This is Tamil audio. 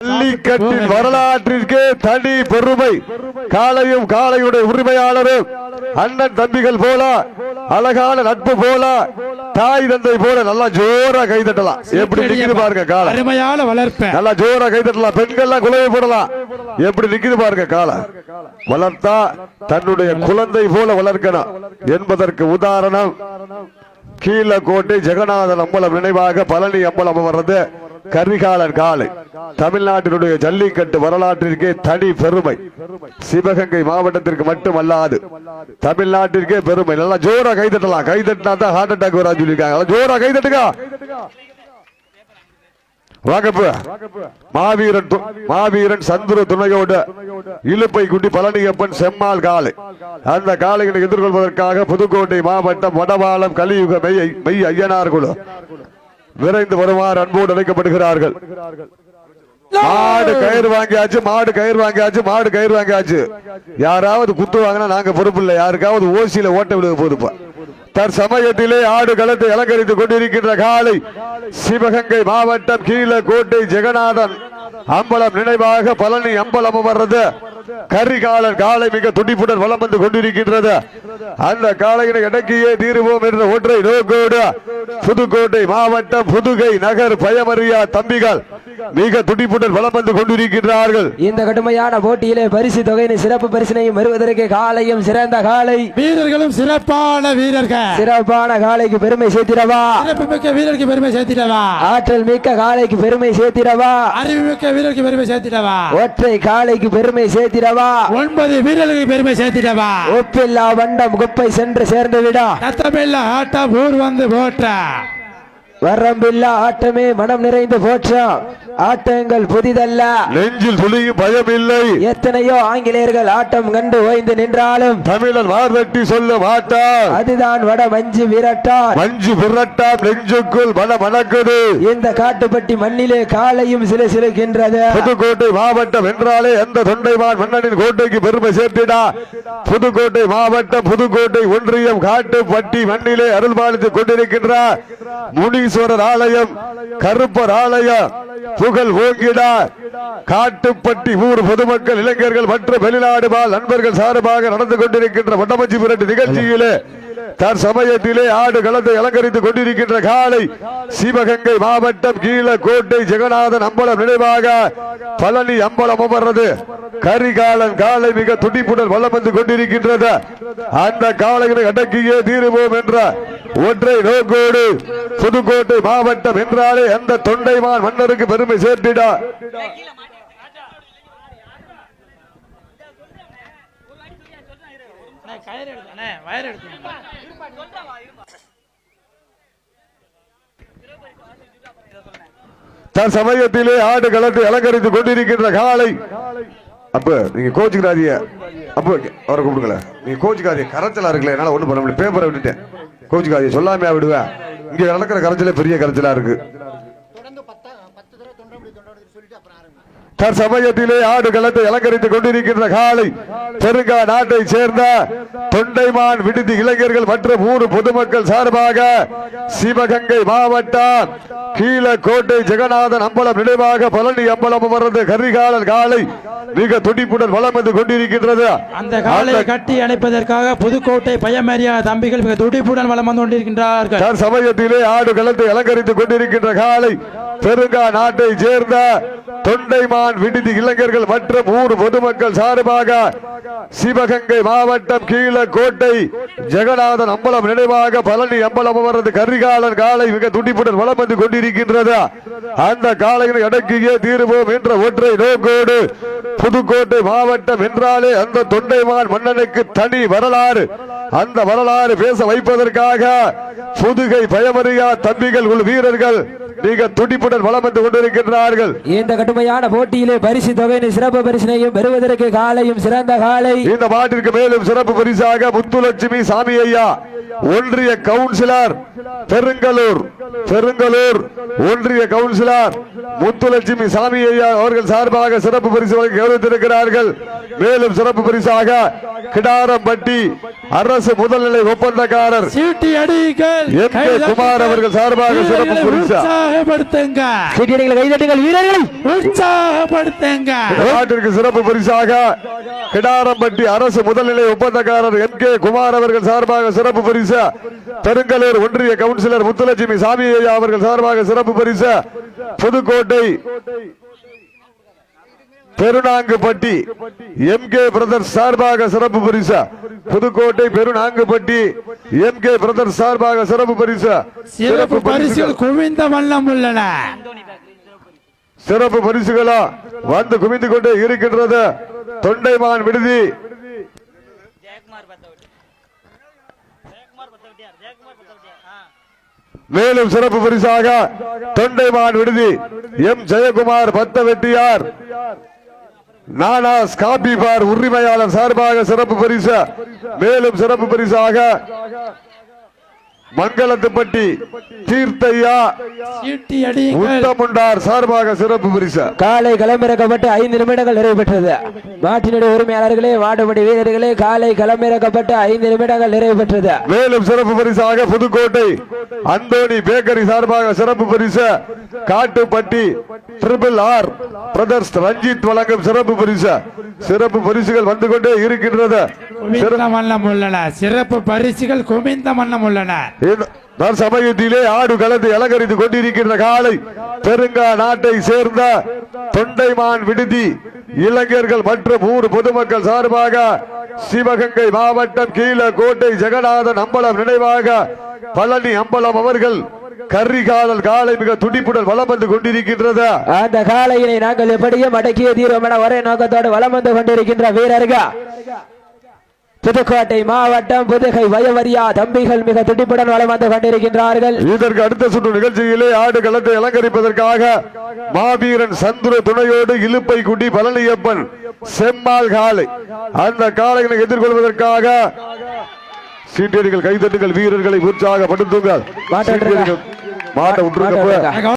ஜல்லிக்கட்டின் வரலாற்றிற்கு தனி பெருமை. காளையும் காளையுடைய உரிமையாளரும் அண்ணன் தம்பிகள் போல, அழகான நட்பு போல, தாய் தந்தை போல நல்லா ஜோரா கைதட்டலாம். எப்படி நிக்குது பாருங்க காளை, அருமையான வளர்ப்பு. நல்லா ஜோரா கைதட்டலாம். பெண்கள்லாம் குலவை போடலாம். எப்படி நிக்குது பாருங்க காளை. வளர்த்தா தன்னுடைய குழந்தை போல வளர்க்கணும் என்பதற்கு உதாரணம் கீழக்கோட்டை ஜெகநாதன் அம்பலம் நினைவாக பழனி அம்பலம் வர்றது கரிகாலன் காளை. தமிழ்நாட்டினுடைய ஜல்லிக்கட்டு வரலாற்றிற்கே தனி பெருமை. சிவகங்கை மாவட்டத்திற்கு மட்டுமல்லாது தமிழ்நாட்டிற்கே பெருமை. நல்லா ஜோரா கைதட்டலாம். கைதட்டினா தான் ஹார்ட் அட்டாக் வரா சொல்லியிருக்காங்க. ஜோரா கைதட்டுங்க. மாவீரன் சந்துரு துணையோடு இழுப்பை குட்டி பழனியப்பன் செம்மாள் காளை. அந்த காளைகளை எதிர்கொள்வதற்காக புதுக்கோட்டை மாவட்டம் வடவாளம் கலியுக மெய் ஐயனார் குழு விரைந்து வருமாறு அன்போடு அழைக்கப்படுகிறார்கள். மாடு கயிறு வாங்கியாச்சு, மாடு கயிறு வாங்கியாச்சு, மாடு கயிறு வாங்கியாச்சு. யாராவது குத்து வாங்கினா நாங்க பொறுப்பு இல்லை. யாருக்காவது ஓசியில ஓட்ட விடுக பொறுப்பா. தற்சமயத்திலே ஆடு களத்தை அலங்கரித்துக் கொண்டிருக்கின்ற காலை சிவகங்கை மாவட்டம் கீழக்கோட்டை ஜெகநாதன் அம்பலம் நினைவாக பழனி அம்பலம் வர்றது கரிகாலன் காலை மிக துடிப்புடன் வலம் வந்து கொண்டிருக்கின்றது. அந்த காளையினை அடக்கியே தீருவோம் என்ற ஒற்றை நோக்கோடு புதுக்கோட்டை மாவட்டம் புதுகை நகர் பயமறியா தம்பிகள் மிக துடிப்புடன் வலம் வந்து கொண்டிருக்கின்றார்கள். இந்த கடுமையான போட்டியிலே பரிசு தொகையின் சிறப்பு பரிசினையும் வருவதற்கு காலையும் சிறந்த காலை, வீரர்களும் சிறப்பான வீரர்கள். சிறப்பான காலைக்கு பெருமை சேர்த்திடவா, சிறப்பு மிக்க வீரருக்கு பெருமை சேர்த்திடவா, ஆற்றல் மிக்க காலைக்கு பெருமை சேர்த்திடவா, அறிவு மிக்க வீரருக்கு பெருமை சேர்த்திடவா, ஒற்றை காலைக்கு பெருமை சேர்த்திடவா, 9 வீரர்களுக்கு பெருமை சேர்த்திடவா, ஒப்பில்லா வண்டம் குப்பை சென்று சேர்ந்து விடா, நத்தமில்லா ஆட்டம் ஊர் வந்து போட்ட, வரம்பில்லா ஆட்டமே மனம் நிறைந்து போற்றம். ஆட்டங்கள் புதிதல்ல, நெஞ்சில் துளியும் பயம் இல்லை. எத்தனையோ ஆங்கிலேயர்கள் ஆட்டம் கண்டு ஓய்ந்து நின்றாலும் தமிழன் வார்வெட்டி சொல்ல மாட்டார். அதுதான் வட மஞ்சு விரட்டார். மஞ்சு விரட்டார் நெஞ்சுக்குள் மன மணக்குது. இந்த காட்டுப்பட்டி மண்ணிலே காலையும் சில சிலுக்கின்றது. புதுக்கோட்டை மாவட்டம் என்றாலே எந்த தொண்டைமான் மன்னனின் கோட்டைக்கு பெருமை சேர்த்திடா. புதுக்கோட்டை மாவட்டம் புதுக்கோட்டை ஒன்றியம் காட்டுப்பட்டி மண்ணிலே அருள்பாலித்துக் கொண்டிருக்கின்றார் முனீஸ்வரர் ஆலயம், கருப்பர் ஆலயம் புகழ் ஓங்கிடா. காட்டுப்பட்டி ஊர் பொதுமக்கள், இளைஞர்கள் மற்றும் வெளிநாடு வாழ் நண்பர்கள் சார்பாக நடந்து கொண்டிருக்கின்ற வட்டமஞ்சி விரட்டு நிகழ்ச்சியிலே தற்சமயத்திலே ஆடு களத்தை அலங்கரித்துக் கொண்டிருக்கின்ற காலை சிவகங்கை மாவட்டம் கீழக்கோட்டை ஜெகநாதன் அம்பலம் நினைவாக பழனி அம்பலம் அமர்றது கரிகாலன் காலை மிக துடிப்புடன் வலம் வந்து கொண்டிருக்கின்றது. அந்த காளைகளை அடக்கியே தீருவோம் என்ற ஒற்றை நோக்கோடு புதுக்கோட்டை மாவட்டம் என்றாலே அந்த தொண்டைமான் மன்னருக்கு பெருமை சேர்த்திடா. சமயத்திலே ஆடு களத்தை அலங்கரித்துக் கொண்டிருக்கின்ற காலை. அப்ப நீங்க கோச்சுக்கிறாதீங்க. அப்ப அவரை கூப்பிடுங்கள. நீங்க கோச்சுக்காதீங்க. கரைச்சலா இருக்குல்ல, என்னால ஒண்ணும் பண்ண முடியல. பேப்பரை விட்டுட்டேன். கோச்சுக்காதீங்க. சொல்லாமையா விடுவேன். இங்க நடக்கிற கரைச்சலே பெரிய கரைச்சலா இருக்கு. தற்சமயத்திலே ஆடு களத்தை அலங்கரித்துக் கொண்டிருக்கின்ற காலை தெலுங்கா நாட்டை சேர்ந்த தொண்டைமான் விடுதி இளைஞர்கள் மற்றும் ஊர் பொதுமக்கள் சார்பாக சிவகங்கை மாவட்டம் கீழக்கோட்டை ஜெகநாதன் அம்பலம் நினைவாக பழனி அம்பலம் வர்றது கரிகாலன் காலை மிக துடிப்புடன் வலம் வந்து கொண்டிருக்கின்றது. அந்த காலை கட்டி அணைப்பதற்காக புதுக்கோட்டை பயமறியா தம்பிகள் மிக துடிப்புடன் வலம் வந்து கொண்டிருக்கின்றார்கள். தற்சமயத்திலே ஆடு களத்தை அலங்கரித்துக் கொண்டிருக்கின்ற காலை தெலுங்கா நாட்டை சேர்ந்த தொண்டைமான் விடுதி இளைஞர்கள் மற்றும் ஊர் பொதுமக்கள் சார்பாக சிவகங்கை மாவட்டம் கீழக்கோட்டை ஜெகநாதன் அம்பலம் நினைவாக பழனி அம்பலம் அவரது கரிகாலன் காலை மிக துடிப்புடன் வலம் வந்து கொண்டிருக்கின்றது. அந்த காளைகளை அடக்கியே தீருவோம் என்ற ஒற்றை நோக்கோடு புதுக்கோட்டை மாவட்டம் என்றாலே அந்த தொண்டைமான் மன்னனுக்கு தனி வரலாறு. அந்த வரலாறு பேச வைப்பதற்காக புதுகை பயமறியா தம்பிகள் உள் வீரர்கள் மிக துடிப்புடன் வலம் வந்து கொண்டிருக்கின்றார்கள். இந்த கடுமையான போட்டியிலே பரிசு தொகையின் சிறப்பு பரிசினையும் பெறுவதற்கு காலையும் சிறந்த காலை. இந்த மாட்டிற்கு மேலும் சிறப்பு பரிசாக முத்துலட்சுமி சாமி ஐயா ஒன்றிய கவுன்சிலர் பெருங்கலூர் ஒன்றிய கவுன்சிலர் முத்துலட்சுமி சாமி ஐயா அவர்கள் சார்பாக சிறப்பு பரிசு வழங்கி கௌரவித்திருக்கிறார்கள். மேலும் சிறப்பு பரிசாக கிடாரம்பட்டி அரசு முதல்நிலை ஒப்பந்தக்காரர் சீட்டி அடிகள் எம் கே குமார் அவர்கள் சார்பாக சிறப்பு பரிசு. உற்சாகப்படுத்துங்க, கைதட்டுங்கள் வீரர்களை உற்சாகப்படுத்துங்க. நாட்டிற்கு சிறப்பு பரிசாக கிடாரம்பட்டி அரசு முதல்நிலை ஒப்பந்தக்காரர் எம் கே குமார் அவர்கள் சார்பாக சிறப்பு பரிசு. பெருங்கலூர் ஒன்றிய கவுன்சிலர் முத்துலட்சுமி சாமி ஐயா அவர்கள் சார்பாக சிறப்பு பரிசு. புதுக்கோட்டை பெருநாங்குப்பட்டி எம் கே பிரதர்ஸ் சார்பாக சிறப்பு பரிசு. புதுக்கோட்டை பெருநாங்குப்பட்டி எம் கே பிரதர்ஸ் சார்பாக சிறப்பு பரிசு. சிறப்பு பரிசுகள் குவிந்த வண்ணம் உள்ளன. சிறப்பு பரிசுகளா வந்து குவிந்து கொண்டே இருக்கின்றது. தொண்டைமான் விடுதி மேலும் சிறப்பு பரிசாக தொண்டைமான் விடுதி எம் ஜெயக்குமார் பத்த வெட்டியார் நானாஸ் காபி பார் உரிமையாளர் சார்பாக சிறப்பு பரிசு. மேலும் சிறப்பு பரிசாக மங்களத்துப்பட்டி தீர்த்தையா சீட்டி அடிகள் உத்தமுண்டார் சார்பாக சிறப்பு பரிசு. காலை களமிறக்கப்பட்டு 5 நிமிடங்கள் நிறைவு பெற்றது. மாட்டினுடைய உரிமையாளர்களே, மாடுபடி வீரர்களே, காலை களமிறக்கப்பட்டு 5 நிமிடங்கள் நிறைவு பெற்றது. மேலும் சிறப்பு பரிசாக புதுக்கோட்டை அந்தோணி பேக்கரி சார்பாக சிறப்பு பரிசு. காட்டுப்பட்டி RRR பிரதர்ஸ் ரஞ்சித் வழங்கும் சிறப்பு பரிசு. சிறப்பு பரிசுகள் வந்து கொண்டே இருக்கின்றது. குவிந்த வண்ணம் உள்ளன. சிறப்பு பரிசுகள் குவிந்த வண்ணம் உள்ளன. சமயத்திலே ஆடு களத்தை அலங்கரித்துக் கொண்டிருக்கின்ற காலை பெருங்கா நாட்டை சேர்ந்த தொண்டைமான் விடுதி இளைஞர்கள் மற்றும் ஊர் பொதுமக்கள் சார்பாக சிவகங்கை மாவட்டம் கீழக்கோட்டை ஜெகநாதன் அம்பலம் நினைவாக பழனி அம்பலம் அவர்கள் கரிகாலல் காலை மிக துடிப்புடன் வலம் வந்து கொண்டிருக்கின்றது. அந்த காலையினை நாங்கள் எப்படியும் அடக்கிய தீர்வோம் என ஒரே நோக்கத்தோடு வலம் வந்து கொண்டிருக்கின்ற வீரர்கள் புதுக்கோட்டை மாவட்டம் புதுகை வயவரியா தம்பிகள் மிக துடிப்புடன் வலம் வந்து கொண்டிருக்கின்றார்கள். இதற்கு அடுத்த சுற்று நிகழ்ச்சியிலே ஆடு களத்தை அலங்கரிப்பதற்காக மாவீரன் சந்துரு துணையோடு இலுப்பை குடி பழனியப்பன் செம்மாள் காலை அந்த காளைகளை எதிர்கொள்வதற்காக சீட்டடிகள் கைதட்டுங்கள் வீரர்களை உற்சாகப்படுத்துங்கள். மாட்ட விட்டுருக்க